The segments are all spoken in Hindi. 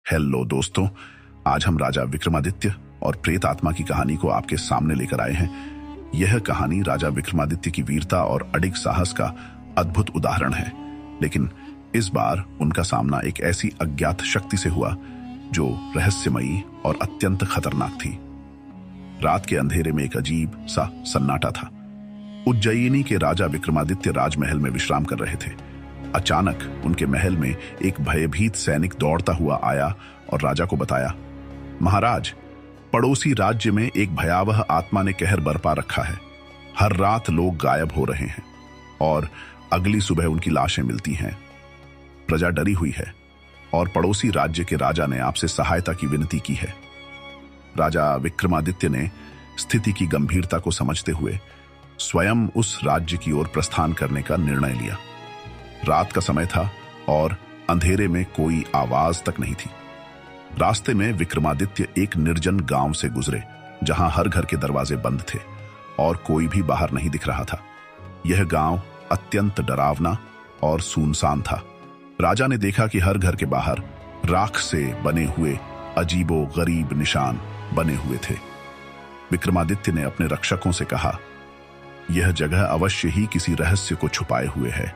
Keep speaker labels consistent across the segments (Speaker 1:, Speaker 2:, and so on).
Speaker 1: हेलो दोस्तों, आज हम राजा विक्रमादित्य और प्रेत आत्मा की कहानी को आपके सामने लेकर आए हैं। यह कहानी राजा विक्रमादित्य की वीरता और अडिग साहस का अद्भुत उदाहरण है, लेकिन इस बार उनका सामना एक ऐसी अज्ञात शक्ति से हुआ जो रहस्यमयी और अत्यंत खतरनाक थी। रात के अंधेरे में एक अजीब सा सन्नाटा था। उज्जयिनी के राजा विक्रमादित्य राजमहल में विश्राम कर रहे थे। अचानक उनके महल में एक भयभीत सैनिक दौड़ता हुआ आया और राजा को बताया, महाराज, पड़ोसी राज्य में एक भयावह आत्मा ने कहर बरपा रखा है। हर रात लोग गायब हो रहे हैं और अगली सुबह उनकी लाशें मिलती हैं। प्रजा डरी हुई है और पड़ोसी राज्य के राजा ने आपसे सहायता की विनती की है। राजा विक्रमादित्य ने स्थिति की गंभीरता को समझते हुए स्वयं उस राज्य की ओर प्रस्थान करने का निर्णय लिया। रात का समय था और अंधेरे में कोई आवाज तक नहीं थी। रास्ते में विक्रमादित्य एक निर्जन गांव से गुजरे, जहां हर घर के दरवाजे बंद थे और कोई भी बाहर नहीं दिख रहा था। यह गांव अत्यंत डरावना और सुनसान था। राजा ने देखा कि हर घर के बाहर राख से बने हुए अजीबो गरीब निशान बने हुए थे। विक्रमादित्य ने अपने रक्षकों से कहा, यह जगह अवश्य ही किसी रहस्य को छुपाए हुए है।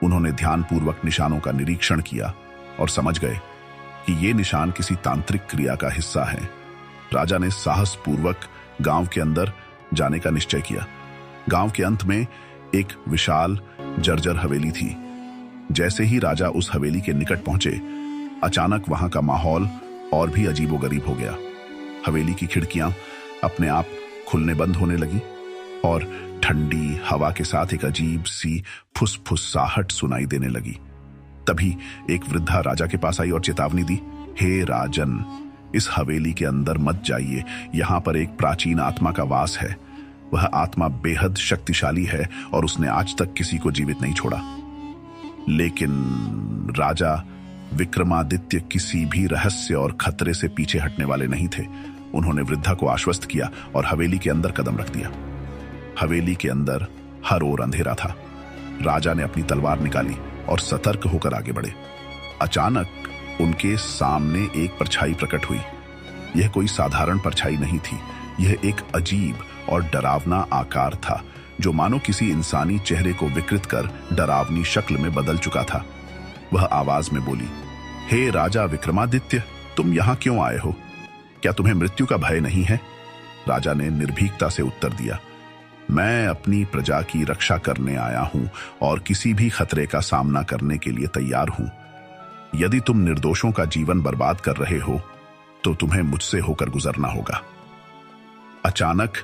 Speaker 1: उन्होंने ध्यानपूर्वक निशानों का निरीक्षण किया और समझ गए कि ये निशान किसी तांत्रिक क्रिया का हिस्सा है। राजा ने साहसपूर्वक गांव के अंदर जाने का निश्चय किया। गांव के अंत में एक विशाल जर्जर हवेली थी। जैसे ही राजा उस हवेली के निकट पहुंचे, अचानक वहां का माहौल और भी अजीबोगरीब हो गया। हवेली की खिड़कियां अपने आप खुलने बंद होने लगी और ठंडी हवा के साथ एक अजीब सी फुसफुसाहट सुनाई देने लगी। तभी एक वृद्धा राजा के पास आई और चेतावनी दी, हे राजन, इस हवेली के अंदर मत जाइए। यहां पर एक प्राचीन आत्मा का वास है। वह आत्मा बेहद शक्तिशाली है और उसने आज तक किसी को जीवित नहीं छोड़ा। लेकिन राजा विक्रमादित्य किसी भी रहस्य और खतरे से पीछे हटने वाले नहीं थे। उन्होंने वृद्धा को आश्वस्त किया और हवेली के अंदर कदम रख दिया। हवेली के अंदर हर ओर अंधेरा था। राजा ने अपनी तलवार निकाली और सतर्क होकर आगे बढ़े। अचानक उनके सामने एक परछाई प्रकट हुई। यह कोई साधारण परछाई नहीं थी। यह एक अजीब और डरावना आकार था, जो मानो किसी इंसानी चेहरे को विकृत कर डरावनी शक्ल में बदल चुका था। वह आवाज में बोली, हे राजा विक्रमादित्य, तुम यहां क्यों आए हो? क्या तुम्हें मृत्यु का भय नहीं है? राजा ने निर्भीकता से उत्तर दिया, मैं अपनी प्रजा की रक्षा करने आया हूं और किसी भी खतरे का सामना करने के लिए तैयार हूं। यदि तुम निर्दोषों का जीवन बर्बाद कर रहे हो तो तुम्हें मुझसे होकर गुजरना होगा। अचानक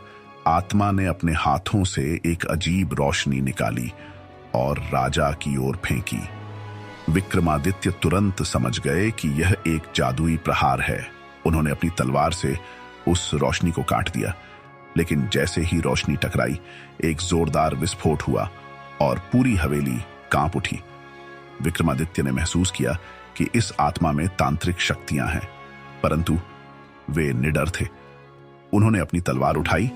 Speaker 1: आत्मा ने अपने हाथों से एक अजीब रोशनी निकाली और राजा की ओर फेंकी। विक्रमादित्य तुरंत समझ गए कि यह एक जादुई प्रहार है। उन्होंने अपनी तलवार से उस रोशनी को काट दिया, लेकिन जैसे ही रोशनी टकराई, एक जोरदार विस्फोट हुआ और पूरी हवेली कांप उठी। विक्रमादित्य ने महसूस किया कि इस आत्मा में तांत्रिक शक्तियां हैं, परंतु वे निडर थे। उन्होंने अपनी तलवार उठाई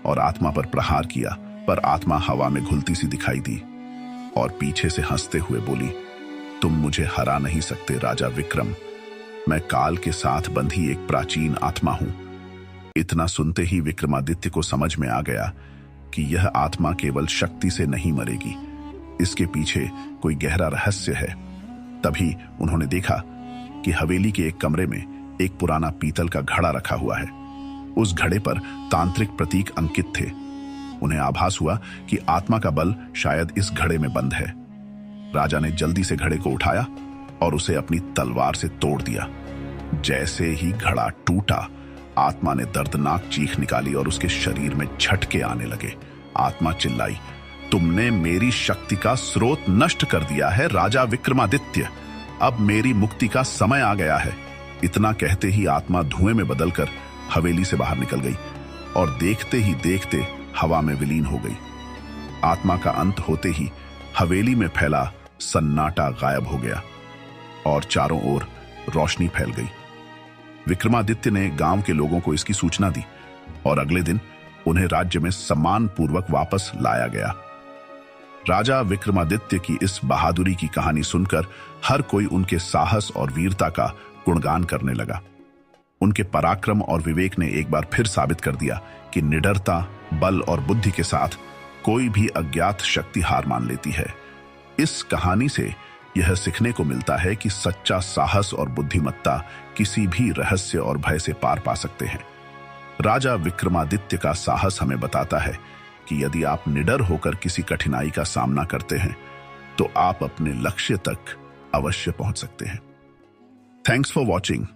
Speaker 1: और आत्मा पर प्रहार किया, पर आत्मा हवा में घुलती सी दिखाई दी और पीछे से हंसते हुए बोली, तुम मुझे हरा नहीं सकते राजा विक्रम। मैं काल के साथ बंधी एक प्राचीन आत्मा हूं। इतना सुनते ही विक्रमादित्य को समझ में आ गया कि यह आत्मा केवल शक्ति से नहीं मरेगी, इसके पीछे कोई गहरा रहस्य है। तभी उन्होंने देखा कि हवेली के एक कमरे में एक पुराना पीतल का घड़ा रखा हुआ है। उस घड़े पर तांत्रिक प्रतीक अंकित थे। उन्हें आभास हुआ कि आत्मा का बल शायद इस घड़े में बंद है। राजा ने जल्दी से घड़े को उठाया और उसे अपनी तलवार से तोड़ दिया। जैसे ही घड़ा टूटा, आत्मा ने दर्दनाक चीख निकाली और उसके शरीर में झटके आने लगे। आत्मा चिल्लाई, तुमने मेरी शक्ति का स्रोत नष्ट कर दिया है राजा विक्रमादित्य। अब मेरी मुक्ति का समय आ गया है। इतना कहते ही आत्मा धुएं में बदलकर हवेली से बाहर निकल गई और देखते ही देखते हवा में विलीन हो गई। आत्मा का अंत होते ही हवेली में फैला सन्नाटा गायब हो गया और चारों ओर रोशनी फैल गई। विक्रमादित्य ने गांव के लोगों को इसकी सूचना दी और अगले दिन उन्हें राज्य में सम्मानपूर्वक वापस लाया गया। राजा विक्रमादित्य की इस बहादुरी की कहानी सुनकर हर कोई उनके साहस और वीरता का गुणगान करने लगा। उनके पराक्रम और विवेक ने एक बार फिर साबित कर दिया कि निडरता, बल और बुद्धि के साथ कोई भी अज्ञात शक्ति हार मान लेती है। इस कहानी से यह सीखने को मिलता है कि सच्चा साहस और बुद्धिमत्ता किसी भी रहस्य और भय से पार पा सकते हैं। राजा विक्रमादित्य का साहस हमें बताता है कि यदि आप निडर होकर किसी कठिनाई का सामना करते हैं तो आप अपने लक्ष्य तक अवश्य पहुंच सकते हैं। Thanks for watching.